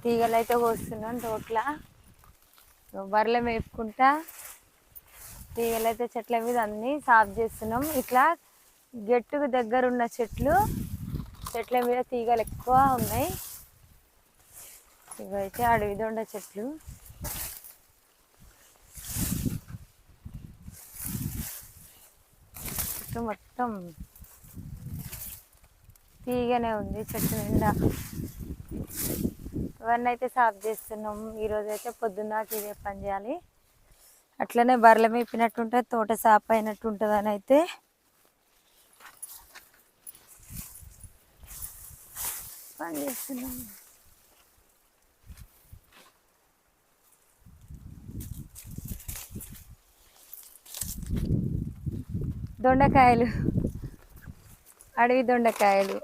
తీగలు అయితే కోస్తున్నాం తోటలా. బర్రెలు మేపుకుంటా తీగలు అయితే చెట్ల మీద అన్నీ సాఫ్ చేస్తున్నాం. ఇట్లా గట్టుకు దగ్గర ఉన్న చెట్ల మీద తీగలు ఎక్కువ ఉన్నాయి. ఇవైతే అడవి దొండ చెట్లు. చుట్టూ మొత్తం తీగనే ఉంది చెట్టు నిండా. ఇవన్నీ అయితే సాఫ్ చేస్తున్నాం. ఈరోజు అయితే పొద్దున్నకి ఇదే పని చేయాలి. అట్లనే బర్రెలు మేపినట్టుంటుంది, తోట సాఫ్ అయినట్టు ఉంటుంది అని అయితే పని చేస్తున్నాం. దొండకాయలు, అడవి దొండకాయలు.